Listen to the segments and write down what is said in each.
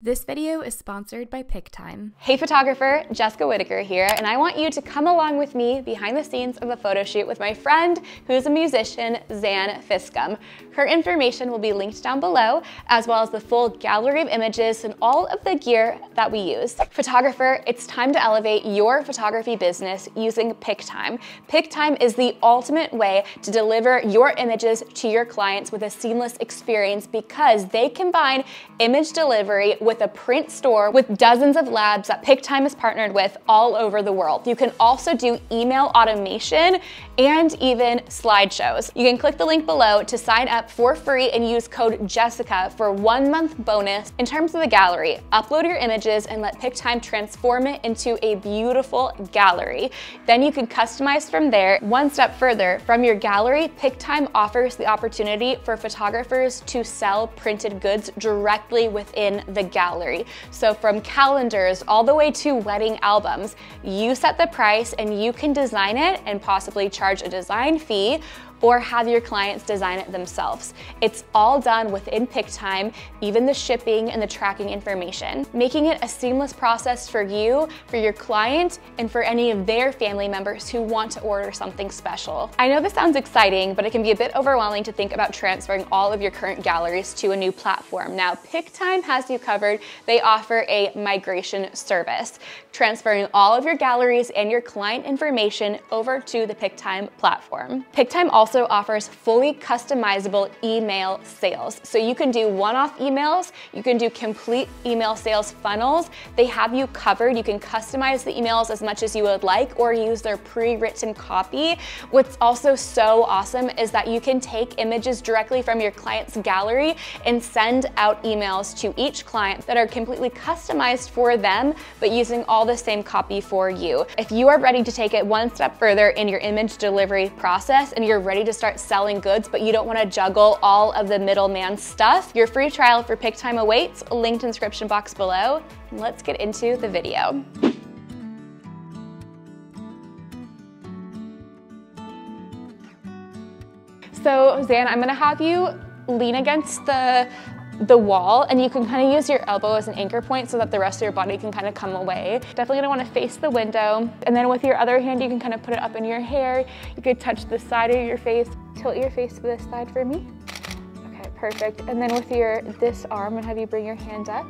This video is sponsored by PicTime. Hey photographer, Jessica Whitaker here, and I want you to come along with me behind the scenes of a photo shoot with my friend who's a musician, Zan Fiskum. Her information will be linked down below, as well as the full gallery of images and all of the gear that we use. Photographer, it's time to elevate your photography business using PicTime. PicTime is the ultimate way to deliver your images to your clients with a seamless experience because they combine image delivery with a print store with dozens of labs that PicTime is partnered with all over the world. You can also do email automation and even slideshows. You can click the link below to sign up for free and use code Jessica for 1 month bonus. In terms of the gallery, upload your images and let PicTime transform it into a beautiful gallery. Then you can customize from there. One step further, from your gallery, PicTime offers the opportunity for photographers to sell printed goods directly within the gallery. So from calendars all the way to wedding albums, you set the price and you can design it and possibly charge a design fee or have your clients design it themselves. It's all done within PicTime, even the shipping and the tracking information, making it a seamless process for you, for your client, and for any of their family members who want to order something special. I know this sounds exciting, but it can be a bit overwhelming to think about transferring all of your current galleries to a new platform. Now, PicTime has you covered. They offer a migration service, transferring all of your galleries and your client information over to the PicTime platform. PicTime also offers fully customizable email sales. So you can do one-off emails, you can do complete email sales funnels. They have you covered. You can customize the emails as much as you would like or use their pre-written copy. What's also so awesome is that you can take images directly from your client's gallery and send out emails to each client that are completely customized for them, but using all the same copy for you. If you are ready to take it one step further in your image delivery process and you're ready to start selling goods, but you don't want to juggle all of the middleman stuff, your free trial for PicTime awaits, linked in the description box below. Let's get into the video. So Zan, I'm gonna have you lean against the wall, and you can kind of use your elbow as an anchor point so that the rest of your body can kind of come away. Definitely gonna want to face the window, and then with your other hand you can kind of put it up in your hair. You could touch the side of your face. Tilt your face to this side for me. Okay, perfect. And then with this arm, I'm gonna have you bring your hand up.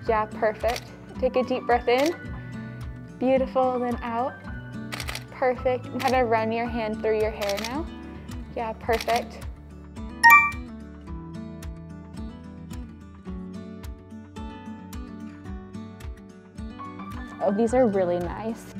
Yeah, perfect. Take a deep breath in. Beautiful, then out. Perfect. And kind of run your hand through your hair now. Yeah, perfect. Oh, these are really nice.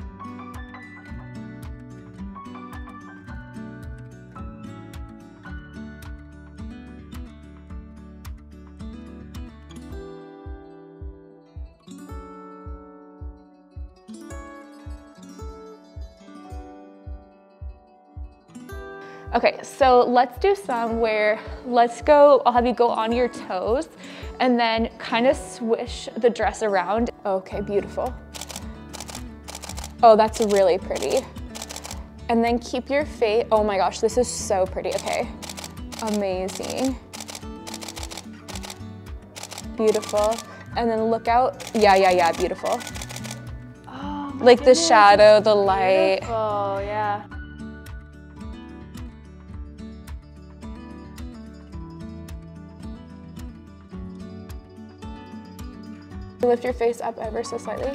Okay, so let's do some where, I'll have you go on your toes and then kind of swish the dress around. Okay, beautiful. Oh, that's really pretty. And then keep your face, oh my gosh, this is so pretty, okay. Amazing. Beautiful. And then look out, yeah, beautiful. Oh, like the shadow, the light. Oh, yeah. Lift your face up ever so slightly.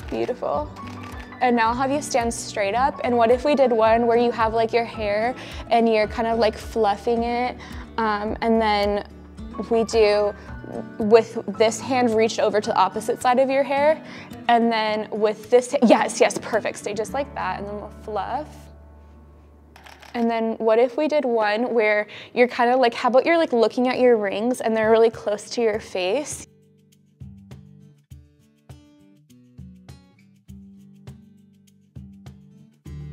Beautiful. And now I'll have you stand straight up. And what if we did one where you have like your hair and you're kind of like fluffing it, and then we do with this hand reached over to the opposite side of your hair, and then with this, yes, perfect. Stay just like that, and then we'll fluff. And then what if we did one where you're kind of like, how about you're like looking at your rings and they're really close to your face?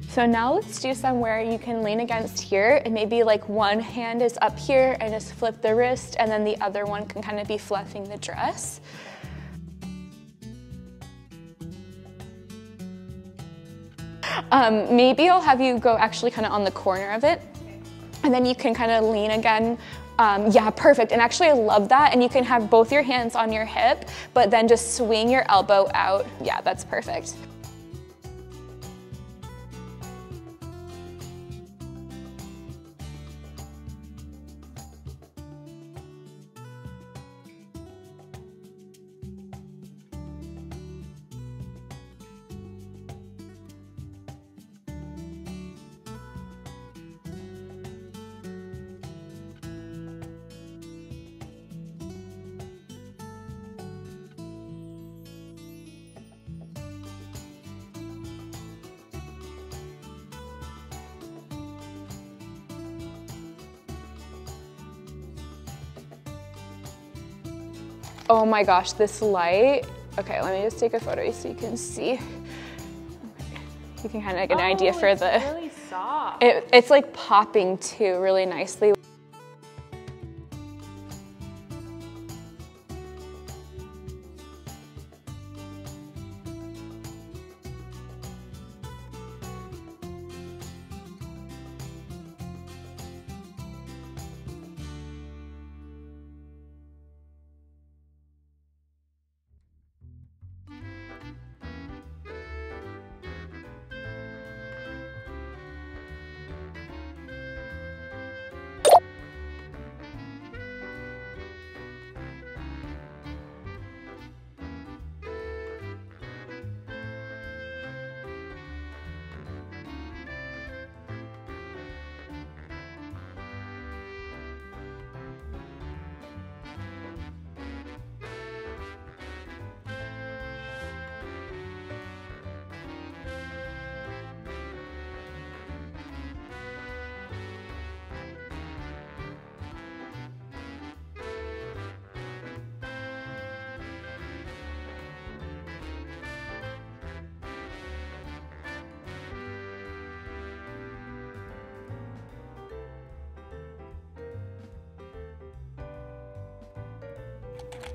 So now let's do some where you can lean against here and maybe like one hand is up here and just flip the wrist, and then the other one can kind of be fluffing the dress. Maybe I'll have you go actually kind of on the corner of it, and then you can kind of lean again Yeah, perfect. And actually I love that. And you can have both your hands on your hip, but then just swing your elbow out. Yeah, that's perfect. Oh my gosh, this light. Okay, let me just take a photo so you can see. You can kind of get an idea for the. It's really soft. It's like popping too really nicely.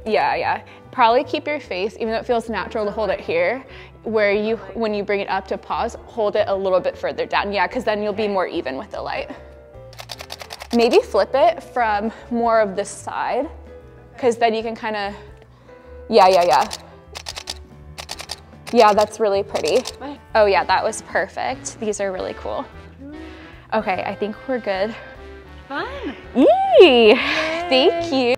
Yeah. Probably keep your face, even though it feels natural to hold it here, where when you bring it up to pause, hold it a little bit further down. Yeah, because then you'll be more even with the light. Maybe flip it from more of this side, because then you can kind of, yeah. Yeah, that's really pretty. Oh yeah, that was perfect. These are really cool. Okay, I think we're good. Fun. Yay! Thank you.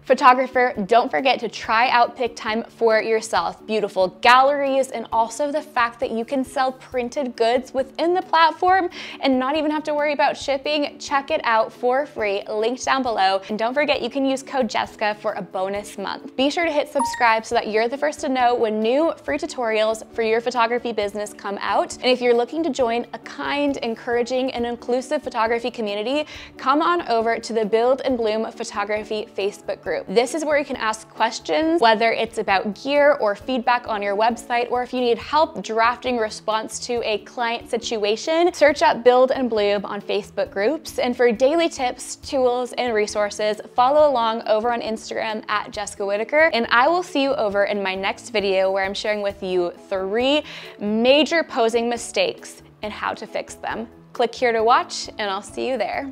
Photographer, don't forget to try out PicTime for yourself. Beautiful galleries, and also the fact that you can sell printed goods within the platform and not even have to worry about shipping. Check it out for free, linked down below. And don't forget, you can use code Jessica for a bonus month. Be sure to hit subscribe so that you're the first to know when new free tutorials for your photography business come out. And if you're looking to join a kind, encouraging, and inclusive photography community, come on over to the Build and Bloom Photography Facebook group. This is where you can ask questions, whether it's about gear or feedback on your website, or if you need help drafting response to a client situation. Search up Build and Bloom on Facebook groups. And for daily tips, tools, and resources, follow along over on Instagram at Jessica Whitaker. And I will see you over in my next video where I'm sharing with you 3 major posing mistakes and how to fix them. Click here to watch, and I'll see you there.